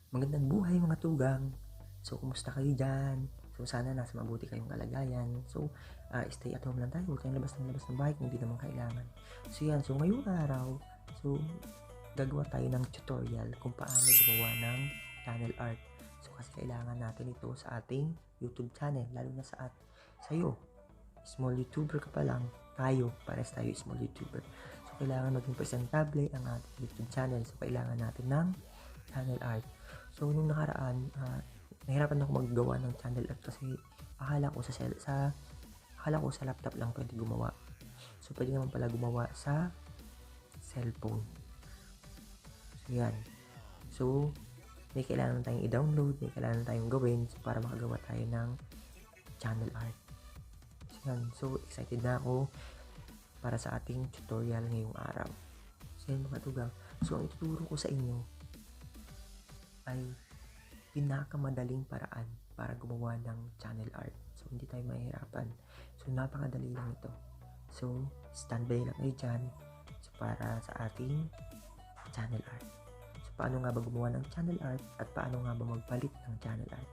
Magandang buhay mga tugang. So, kumusta kayo dyan? So, sana nasa mabuti kayong kalagayan. So, stay at home lang tayo. Huwag kayong labas ng bahay kung hindi naman kailangan. So, yan. So, ngayong araw, gagawa tayo ng tutorial kung paano gumawa ng channel art. So, kasi kailangan natin ito sa ating YouTube channel, lalo na sa'yo. Small YouTuber ka pa lang, pares tayo small YouTuber. So, kailangan maging presentable ang ating YouTube channel. So, kailangan natin ng channel art. So, nung nakaraan, nahirapan ako maggawa ng channel art kasi akala ko sa laptop lang pwede gumawa. So, pwede naman pala gumawa sa cellphone. So, yan. So, may kailangan tayong i-download, may kailangan tayong gawin para makagawa tayo ng channel art. So, yan. So, excited na ako para sa ating tutorial ngayong araw. So, yan mga tugang. So, ang ituturo ko sa inyo ay pinakamadaling paraan para gumawa ng channel art. So, hindi tayo mahihirapan. So, napakadali lang ito. So, standby lang kayo dyan para sa ating channel art. So, paano nga ba gumawa ng channel art at paano nga ba magpalit ng channel art?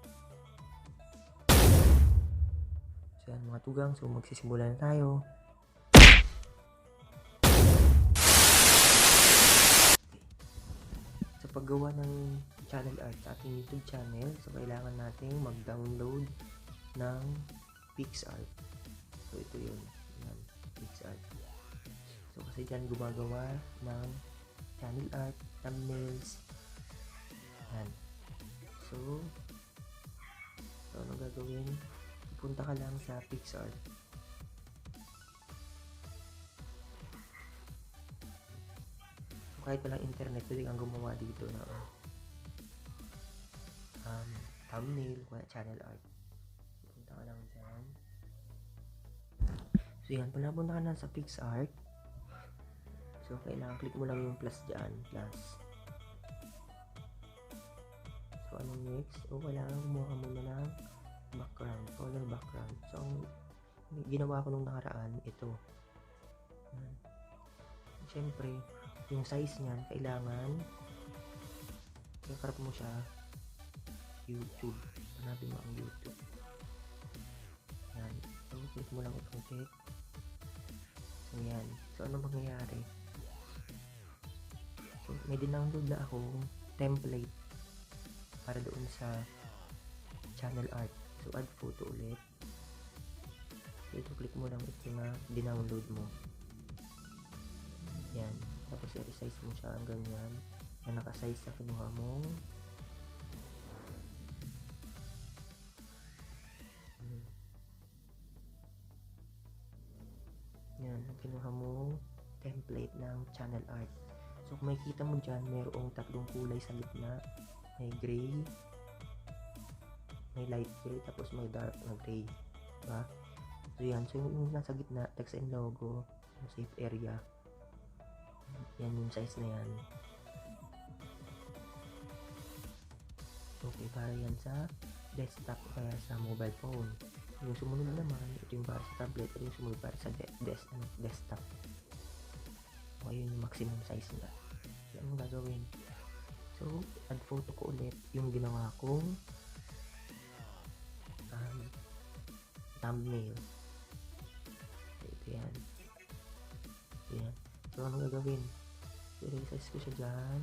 So, yan mga tugang. So, magsisimula na tayo. Sa paggawa ng channel art sa ating YouTube channel, so kailangan nating mag-download ng PixArt. So ito yun, yan, PixArt. So kasi dyan gumagawa ng channel art, thumbnails, yan. So anong gagawin? Pupunta ka lang sa PixArt. Kahit walang internet, pwede kang gumawa dito na thumbnail, channel art. Punta ka lang dyan. So yan, punta ka na sa PixArt. So kailangan click mo lang yung plus dyan, plus. So anong next? O kailangan gumawa ka muna ng background, color background. So ang ginawa ko nung nakaraan, ito. Siyempre, yung size niyan, kailangan i-crop mo siya YouTube. Hanapin mo ang YouTube. Yan. So, click mo lang itong check. So, yan. So, ano mangyayari? So, may dinownload na akong template para doon sa channel art. So, add photo ulit. So, ito, click mo lang ito na dinownload mo. Yan. Tapos, i-resize mo siya hanggang yan. Na nakasize sa kinuha mong yan, kinuha mo template ng channel art. So kung makikita mo dyan, mayroong tatlong kulay sa gitna. May gray, may light gray, tapos may dark na gray, diba? So yan, so yung nasa gitna, text and logo, yung safe area, yan yung size na yan. Okay, para yan sa desktop o kaya sa mobile phone. Yung sumunod naman, ito yung para sa tablet, at yung sumunod para sa desktop. O ayun yung maximum size na. So, anong gagawin? So, add photo ko ulit yung ginawa kong thumbnail. So, ito yan. So, anong gagawin? So, i-resize ko siya dyan.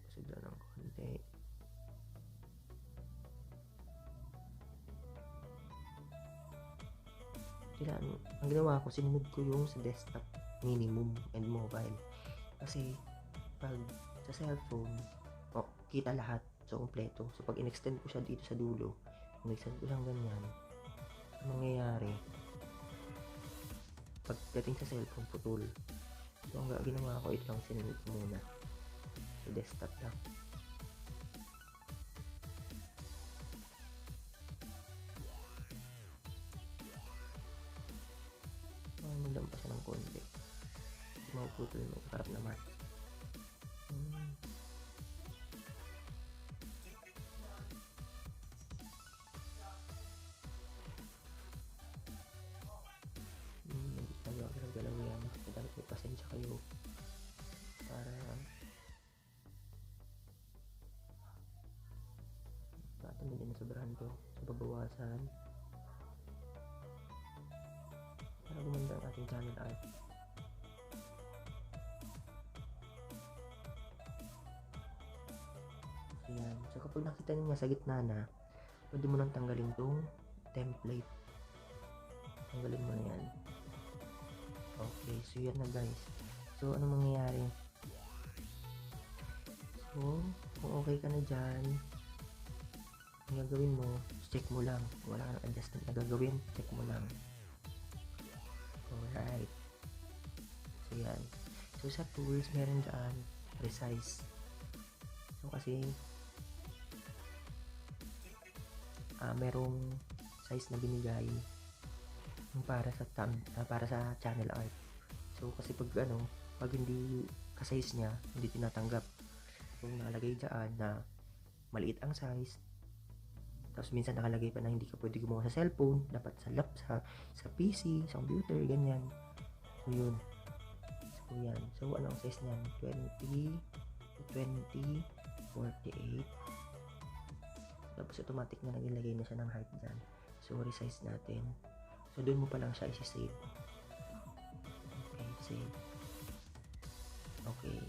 Pasigla ng konti. Ang ginawa ko, sinunod ko yung sa desktop minimum and mobile. Kasi pag sa cellphone, kita lahat. So, kompleto. So, pag in-extend ko siya dito sa dulo, in-extend ko siyang ganyan, ang mangyayari, pagdating sa cellphone, putol. So, ang ginawa ko, ito lang sinunod ko muna. Sa desktop lang. Magdam pa siya ng konti. Maputol mo, harap naman. to. So, babawasan. Para gumanda ang ating channel art. Ayan. So, kapag nakita niyo sa gitna na, pwede mo nang tanggalin tong template. Tanggalin mo na yan. Okay, so yan na guys. So, ano mangyayari? So, kung okay ka na dyan, ang gagawin mo, check mo lang. Kung wala ka ng adjustment na gagawin, check mo lang. Alright. So, yan. So, sa tools, meron dyan, resize. So, kasi, merong size na binigay para sa channel art. So, kasi pag hindi ka-size niya, hindi tinatanggap. So, nakalagay dyan na maliit ang size. Tapos minsan nakalagay pa na hindi ka pwede gumawa sa cellphone, dapat sa PC, sa computer, ganyan. So, yun. So, yan. So, ano ang size niyan? 20, 48. Tapos automatic na nagilagay na siya ng height dyan. So, resize natin. So, doon mo pa lang siya isi-save. Okay, save. Okay.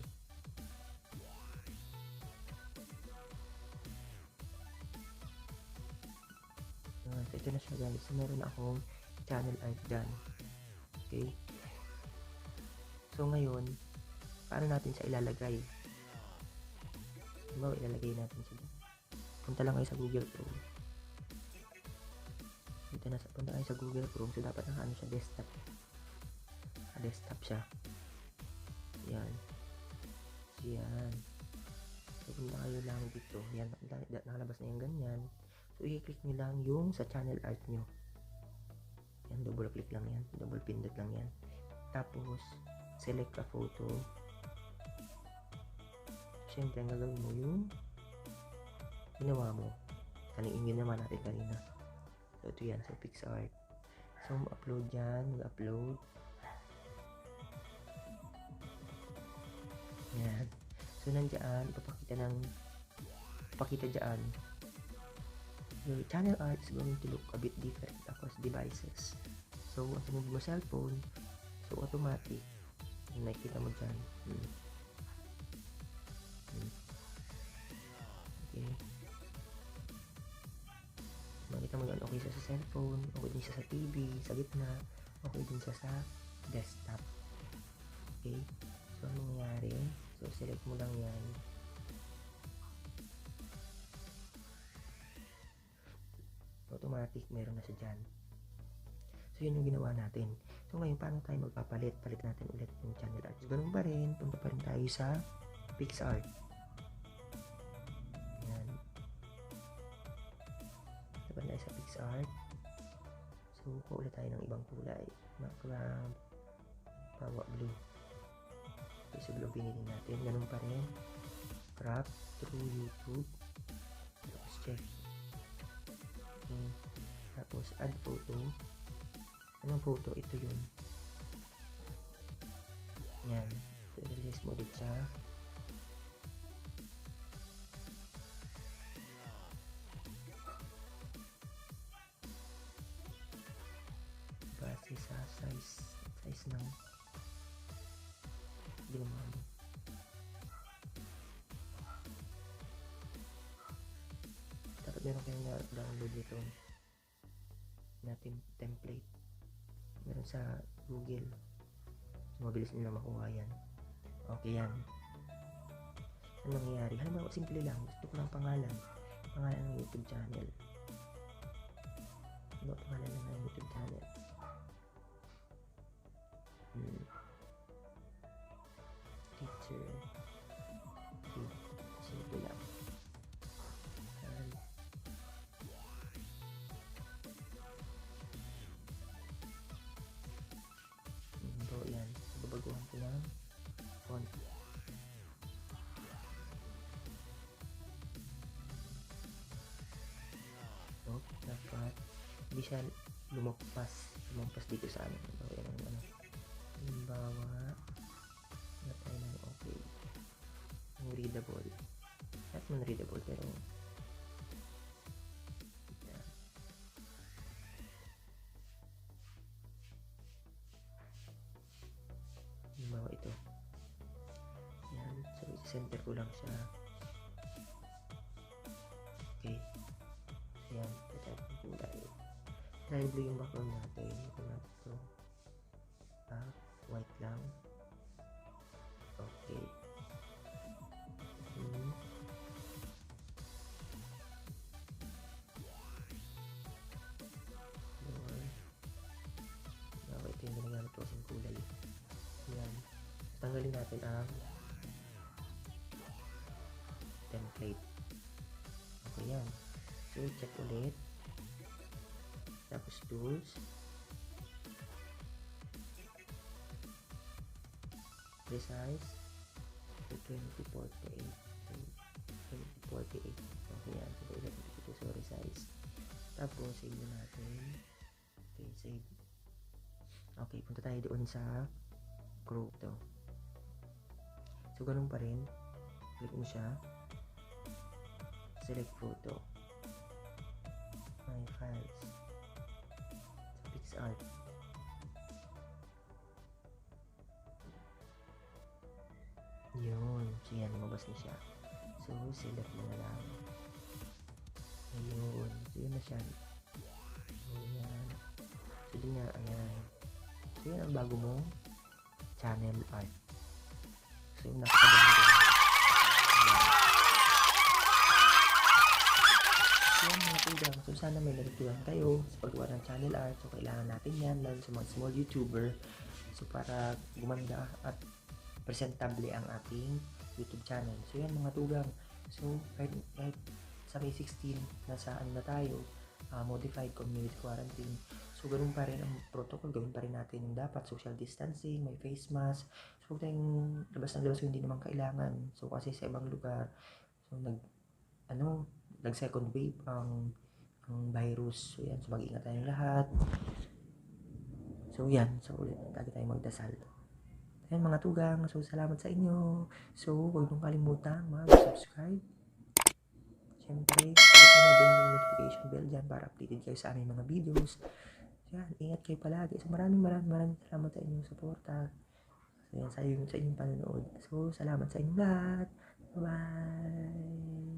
So, ito na siya guys. So, meron akong channel art dyan. Okay. So, ngayon, paano natin siya ilalagay? Diba, ilalagay natin siya dyan. Punta lang kayo sa Google Chrome. Punta kayo sa Google Chrome. So, dapat nakaano siya, desktop. Desktop siya. Yan. So, yan. So, punta kayo lang dito. Yan, nakalabas na yung ganyan. So, i-click nyo lang yung sa channel art nyo. Yan, double click lang yan. Double pindot lang yan. Tapos, select a photo. Siyempre, ang gagawin mo yung ginawa mo. Yung ginawa natin kanina. So, ito yan. So, PixArt. So, upload yan. Mag-upload. Yan. So, nandiyan, ipapakita dyan. Your channel art is going to look a bit different across devices. So, ang sunod mo cellphone, so automatic. Nakikita mo dyan. Okay. Makita mo dyan, okay siya sa cellphone, okay din siya sa TV, sa gitna, okay din siya sa desktop. Okay. So, ano nangyari? So, select mo lang yan. Automatic, meron na siya dyan. So, yun yung ginawa natin. So, ngayon, paano tayo magpapalit? Palit natin ulit yung channel art. So, ganun pa rin. Punta pa rin tayo sa PixArt. Yan. Punta pa rin tayo sa PixArt. So, kuha ulit tayo ng ibang kulay. Background. Pawa blue. Okay, so, blue pinili natin. Ganun pa rin. Crop through YouTube. Tapos, check. Okay. Tapos, add photo. Anong photo? Ito yun. Yan. So, i-release mo ulit siya. Base sa size ng ginawa mo. Dapat meron kayong na-download nito na template. Meron sa Google. So, mabilis nila makuha yan. Okay yan. Ano nangyayari? Halimbawa, simple lang. Gusto ko ng pangalan. Pangalan ng YouTube channel. Ano pangalan ng YouTube channel? Teacher. Okay. Simple lang. Yan. Babaguhan ko lang font. So, dapat hindi siya lumampas dito sa amin. Halimbawa, na tayo ng okay. Yung readable. Not man readable, pero center ko lang siya. Okay. Ayan, type ng kulay. Dahil blue yung background natin. Ito natin ito. White lang. Okay. Yun. Okay, ito yung ginagamit ko kasing kulay. Ayan. Tanggalin natin ang template. Okay, yan. So, check ulit. Tapos tools. Resize. So, 2048. 2048. Okay, yan. So, ilan dito. So, resize. Tapos, save na natin. Okay, save. Okay, punta tayo doon sa group to. So, ganun pa rin. Click mo siya. Select photo. My files. So, PixArt. Yun. So, yan. Lumabas na siya. So, select mo na lang. Ayun. So, yun na siya. Ayan. So, di nga. Ayan. So, yan ang bago mong channel art. So, nakakaganda mo. Yan mga tugang. So, sana may natutunan kayo sa paggawa ng channel art. So, kailangan natin yan, lalo sa mga small YouTuber. So, para gumanda at presentable ang ating YouTube channel. So, yan mga tugang. So, kahit sa May 16, nasa ano na tayo, modified community quarantine. So, ganun pa rin ang protocol. Gawin pa rin natin yung dapat. Social distancing, may face mask. So, huwag tayong labas ng labas kung hindi naman kailangan. So, kasi sa ibang lugar, so, nag second wave ang virus. So, yan. So, mag-ingat tayong lahat. So, yan. So, ulit. Lagi tayong magdasal. Ayan mga tugang. So, salamat sa inyo. So, huwag niyong kalimutan mag-subscribe. Siyempre, click na din yung notification bell dyan para updated kayo sa aming mga videos. So, yan. Ingat kayo palagi. So, maraming salamat sa inyong suporta. So, yan. Sa inyong panonood. So, salamat sa inyong lahat. Bye-bye.